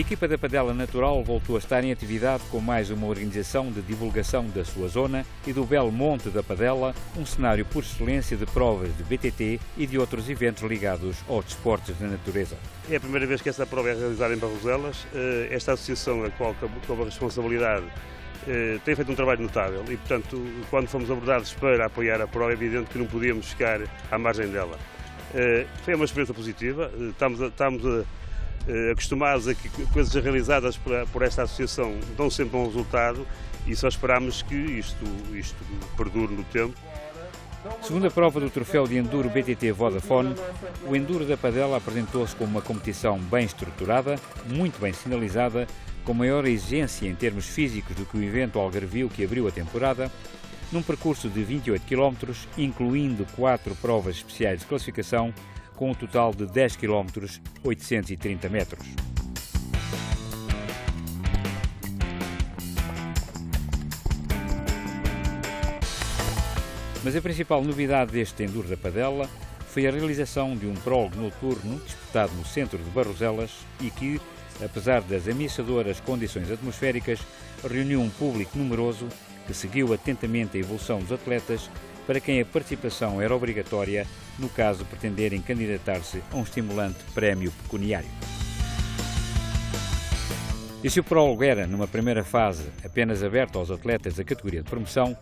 equipa da Padela Natural voltou a estar em atividade com mais uma organização de divulgação da sua zona e do belo Monte da Padela, um cenário por excelência de provas de BTT e de outros eventos ligados aos desportos da natureza. É a primeira vez que esta prova é realizada em Barroselas. Esta associação, a qual coube a responsabilidade, tem feito um trabalho notável e, portanto, quando fomos abordados para apoiar a prova, é evidente que não podíamos ficar à margem dela. Foi uma experiência positiva, estamos acostumados a que coisas realizadas por esta associação dão sempre um resultado e só esperamos que isto perdure no tempo. Segunda prova do troféu de Enduro BTT Vodafone, o Enduro da Padela apresentou-se como uma competição bem estruturada, muito bem sinalizada, com maior exigência em termos físicos do que o evento algarvio que abriu a temporada, num percurso de 28 km, incluindo 4 provas especiais de classificação, com um total de 10 km, 830 metros. Mas a principal novidade deste Enduro da Padela foi a realização de um prólogo noturno disputado no centro de Barroselas e que, apesar das ameaçadoras condições atmosféricas, reuniu um público numeroso que seguiu atentamente a evolução dos atletas, para quem a participação era obrigatória no caso de pretenderem candidatar-se a um estimulante prémio pecuniário. E se o prólogo era, numa primeira fase, apenas aberto aos atletas da categoria de promoção,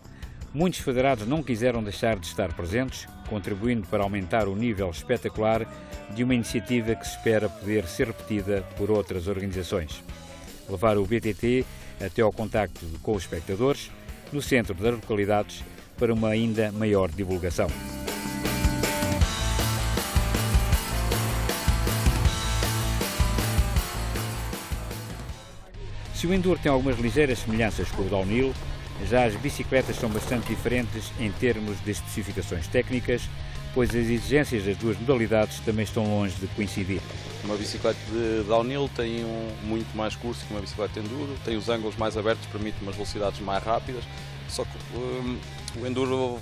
muitos federados não quiseram deixar de estar presentes, contribuindo para aumentar o nível espetacular de uma iniciativa que se espera poder ser repetida por outras organizações. Levar o BTT até ao contacto com os espectadores, no centro das localidades, para uma ainda maior divulgação. Se o Enduro tem algumas ligeiras semelhanças com o downhill, já as bicicletas são bastante diferentes em termos de especificações técnicas, pois as exigências das duas modalidades também estão longe de coincidir. Uma bicicleta de downhill tem muito mais curso que uma bicicleta de enduro, tem os ângulos mais abertos, permite umas velocidades mais rápidas, só que o enduro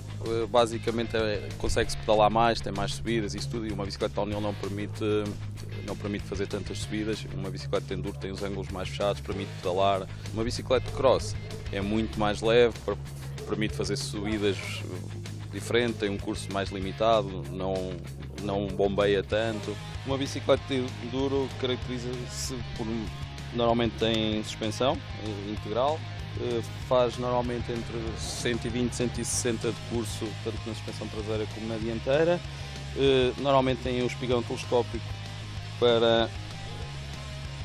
basicamente consegue-se pedalar mais, tem mais subidas e isso tudo, e uma bicicleta de downhill não permite fazer tantas subidas. Uma bicicleta de enduro tem os ângulos mais fechados, permite pedalar. Uma bicicleta de cross é muito mais leve, permite fazer subidas diferentes, tem um curso mais limitado, não bombeia tanto. Uma bicicleta de enduro caracteriza-se por, normalmente tem suspensão integral, faz normalmente entre 120 e 160 de curso, tanto na suspensão traseira como na dianteira. Normalmente tem o espigão telescópico para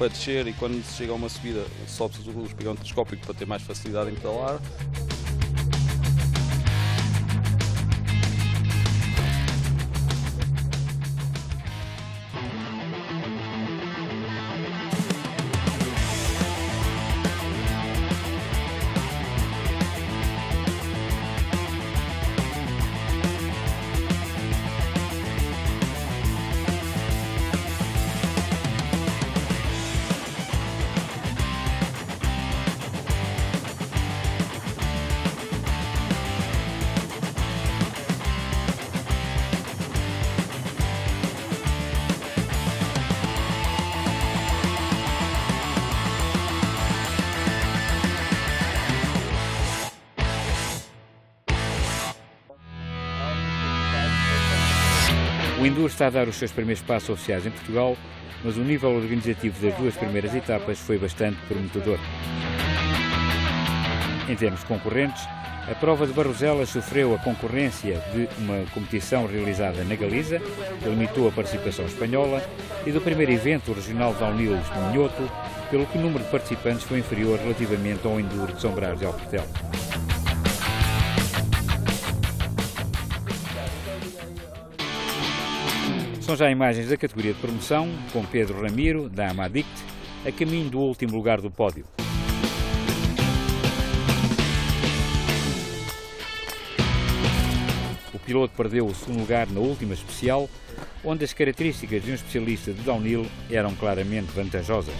descer, e quando se chega a uma subida sobe-se o espigão telescópico para ter mais facilidade em pedalar. O Enduro está a dar os seus primeiros passos oficiais em Portugal, mas o nível organizativo das duas primeiras etapas foi bastante prometedor. Em termos de concorrentes, a prova de Barroselas sofreu a concorrência de uma competição realizada na Galiza, que limitou a participação espanhola, e do primeiro evento regional de downhill de Minhoto, pelo que o número de participantes foi inferior relativamente ao Enduro de São Brás de Alportel. São já imagens da categoria de promoção, com Pedro Ramiro, da Amadict, a caminho do último lugar do pódio. O piloto perdeu o segundo lugar na última especial, onde as características de um especialista de downhill eram claramente vantajosas.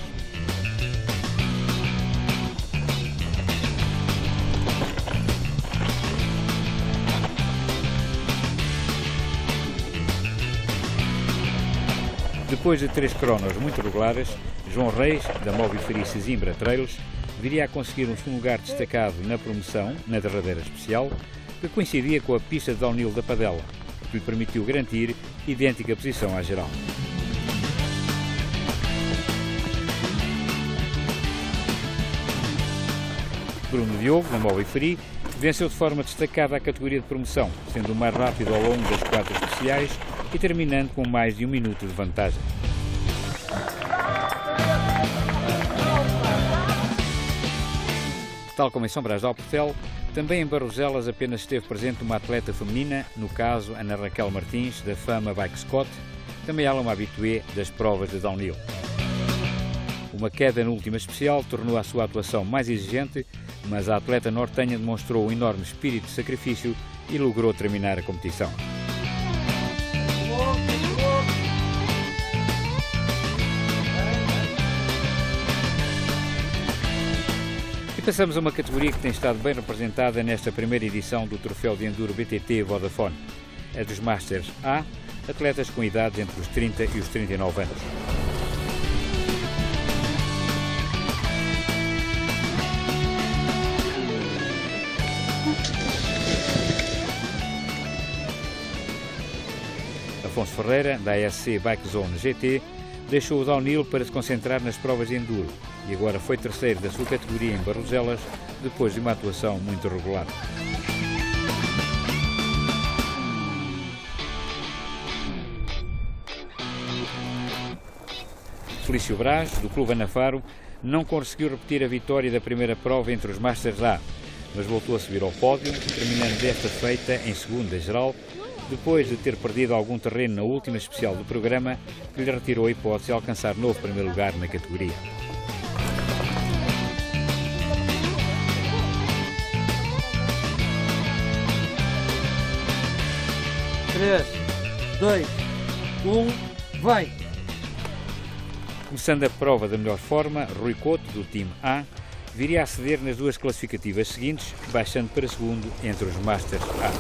Depois de 3 cronos muito regulares, João Reis, da Mobiferi Sesimbra Trails, viria a conseguir um segundo lugar destacado na promoção, na derradeira especial, que coincidia com a pista de downhill da Padela, que lhe permitiu garantir idêntica posição à geral. Bruno Diogo, da Mobiferi, venceu de forma destacada a categoria de promoção, sendo o mais rápido ao longo das 4 especiais e terminando com mais de 1 minuto de vantagem. Tal como em São Brás de Alportel, também em Barroselas apenas esteve presente uma atleta feminina, no caso Ana Raquel Martins, da Fama Bike Scott, também ela uma habitué das provas de downhill. Uma queda na última especial tornou a sua atuação mais exigente, mas a atleta nortenha demonstrou um enorme espírito de sacrifício e logrou terminar a competição. E passamos a uma categoria que tem estado bem representada nesta primeira edição do Troféu de Enduro BTT Vodafone, a dos Masters A, atletas com idades entre os 30 e os 39 anos. Afonso Ferreira, da ASC Bike Zone GT, deixou o downhill para se concentrar nas provas de enduro e agora foi terceiro da sua categoria em Barroselas, depois de uma atuação muito regular. Felício Braz, do Clube Anafaro, não conseguiu repetir a vitória da primeira prova entre os Masters A, mas voltou a subir ao pódio, terminando desta feita em segunda geral, depois de ter perdido algum terreno na última especial do programa, que lhe retirou a hipótese de alcançar novo primeiro lugar na categoria. Três, 2, 1, vai! Começando a prova da melhor forma, Rui Couto, do time A, viria a ceder nas duas classificativas seguintes, baixando para segundo entre os Masters A.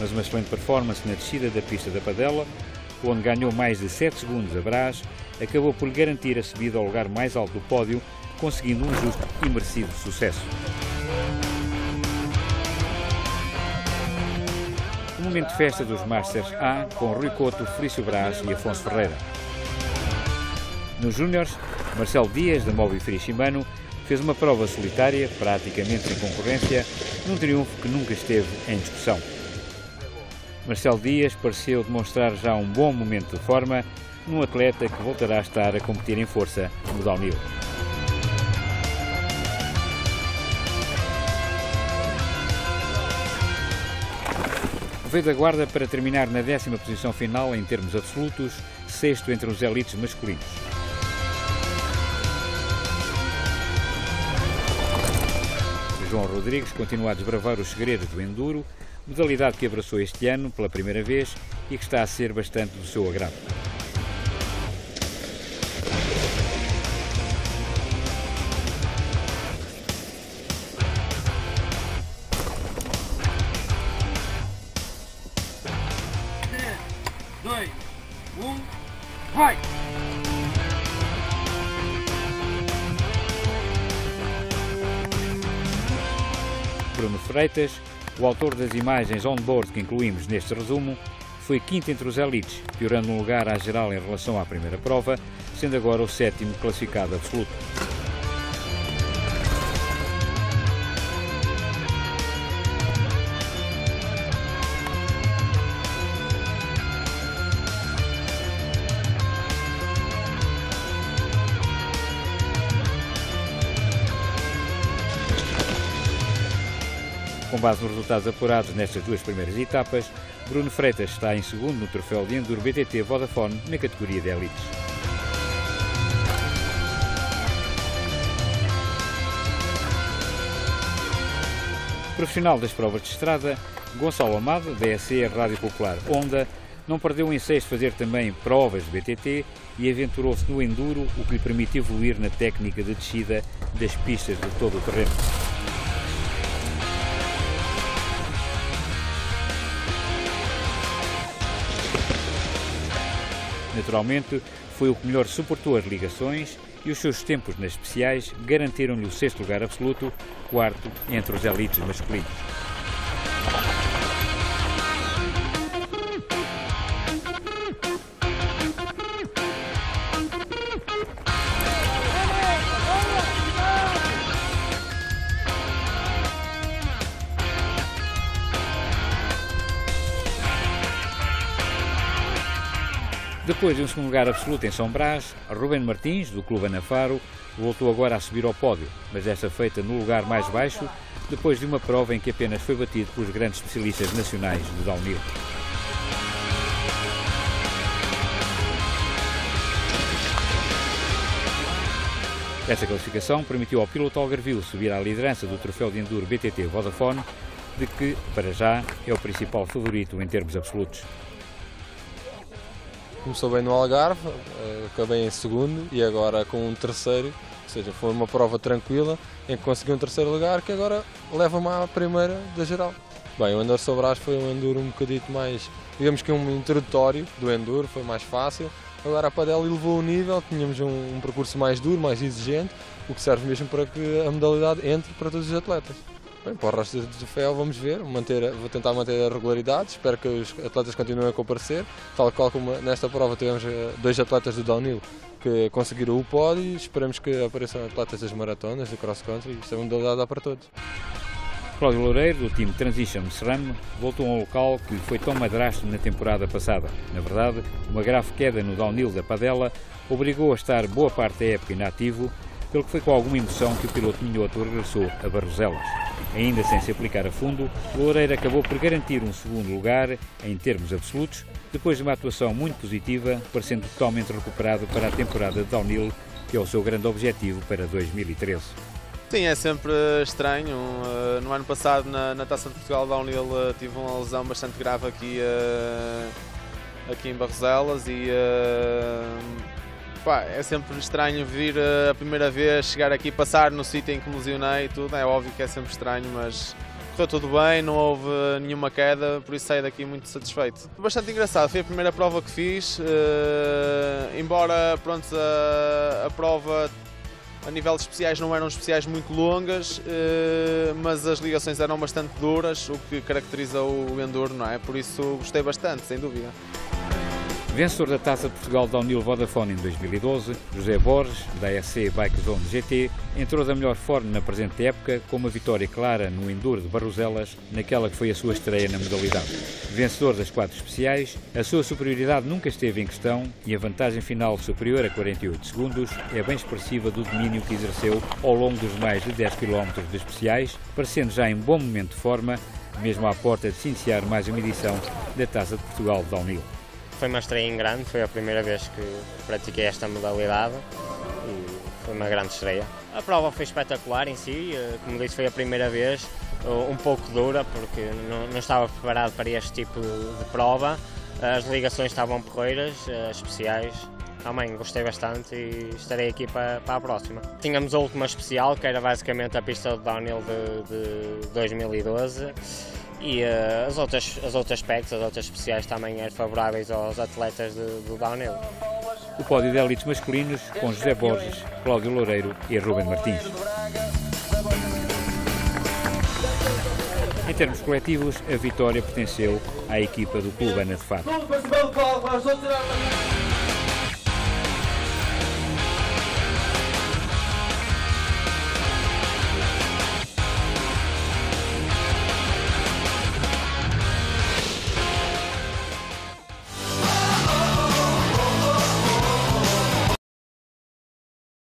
Mas uma excelente performance na descida da pista da Padela, onde ganhou mais de 7 segundos a Braz, acabou por lhe garantir a subida ao lugar mais alto do pódio, conseguindo um justo e merecido sucesso. O momento de festa dos Masters A, com Rui Couto, Felício Braz e Afonso Ferreira. Nos Júniores, Marcelo Dias, da Mobiferi Shimano, fez uma prova solitária, praticamente sem concorrência, num triunfo que nunca esteve em discussão. Marcelo Dias pareceu demonstrar já um bom momento de forma num atleta que voltará a estar a competir em força no downhill. Veio da guarda para terminar na 10ª posição final em termos absolutos, 6º entre os elites masculinos. João Rodrigues continua a desbravar os segredos do enduro, modalidade que abraçou este ano pela primeira vez e que está a ser bastante do seu agrado. Três, 2, 1, vai! Bruno Freitas, o autor das imagens on-board que incluímos neste resumo, foi quinto entre os elites, piorando um lugar à geral em relação à primeira prova, sendo agora o 7º classificado absoluto. Com base nos resultados apurados nestas duas primeiras etapas, Bruno Freitas está em segundo no Troféu de Enduro BTT Vodafone na categoria de elites. Profissional das provas de estrada, Gonçalo Amado, da ASC Rádio Popular Honda, não perdeu o ensejo de fazer também provas de BTT e aventurou-se no enduro, o que lhe permite evoluir na técnica de descida das pistas de todo o terreno. Naturalmente, foi o que melhor suportou as ligações e os seus tempos nas especiais garantiram-lhe o 6º lugar absoluto, 4º entre os elites masculinos. Depois de um 2º lugar absoluto em São Brás, Rubén Martins, do Clube Ana Faro, voltou agora a subir ao pódio, mas desta feita no lugar mais baixo, depois de uma prova em que apenas foi batido pelos grandes especialistas nacionais do downhill. Essa classificação permitiu ao piloto algarvio subir à liderança do troféu de enduro BTT Vodafone, de que, para já, é o principal favorito em termos absolutos. Começou bem no Algarve, acabei em 2º e agora com um 3º, ou seja, foi uma prova tranquila em que consegui um 3º lugar que agora leva-me à primeira da geral. Bem, o Enduro São Brás foi um enduro um bocadito mais, digamos que um introdutório do enduro, foi mais fácil. Agora a Padel elevou o nível, tínhamos um percurso mais duro, mais exigente, o que serve mesmo para que a modalidade entre para todos os atletas. Bem, para o resto do troféu vamos ver, vou tentar manter a regularidade, espero que os atletas continuem a comparecer, tal qual como nesta prova tivemos 2 atletas do downhill que conseguiram o pódio e esperamos que apareçam atletas das maratonas, do cross-country, isto é uma modalidade dá para todos. Cláudio Loureiro, do time Transition SRAM, voltou a um local que lhe foi tão madrasto na temporada passada. Na verdade, uma grave queda no downhill da Padela obrigou a estar boa parte da época inativo, pelo que foi com alguma emoção que o piloto minhoto regressou a Barroselas. Ainda sem se aplicar a fundo, Loureiro acabou por garantir um 2º lugar em termos absolutos, depois de uma atuação muito positiva, parecendo totalmente recuperado para a temporada de downhill, que é o seu grande objetivo para 2013. Sim, é sempre estranho. No ano passado, na Taça de Portugal Downhill, tive uma lesão bastante grave aqui em Barroselas e é sempre estranho vir a primeira vez, chegar aqui, passar no sítio em que me lesionei e tudo. É óbvio que é sempre estranho, mas correu tudo bem, não houve nenhuma queda, por isso saí daqui muito satisfeito. Bastante engraçado, foi a primeira prova que fiz, embora pronto, a prova a nível de especiais não eram especiais muito longas, mas as ligações eram bastante duras, o que caracteriza o enduro, não é? Por isso gostei bastante, sem dúvida. Vencedor da Taça de Portugal Downhill Vodafone em 2012, José Borges, da ASC Bike Zone GT, entrou da melhor forma na presente época, com uma vitória clara no Enduro de Barroselas, naquela que foi a sua estreia na modalidade. Vencedor das 4 especiais, a sua superioridade nunca esteve em questão e a vantagem final superior a 48 segundos é bem expressiva do domínio que exerceu ao longo dos mais de 10 km de especiais, parecendo já em bom momento de forma, mesmo à porta de se iniciar mais uma edição da Taça de Portugal Downhill. Foi uma estreia em grande, foi a primeira vez que pratiquei esta modalidade e foi uma grande estreia. A prova foi espetacular em si, como disse, foi a primeira vez, um pouco dura porque não estava preparado para este tipo de prova. As ligações estavam porreiras, as especiais também gostei bastante e estarei aqui para a próxima. Tínhamos a última especial, que era basicamente a pista de downhill de 2012. E as outras packs, as outras especiais também eram favoráveis aos atletas do downhill. O pódio de elites masculinos com José Borges, Cláudio Loureiro e Rubén Martins. Em termos coletivos, a vitória pertenceu à equipa do Clube Ana de Faro.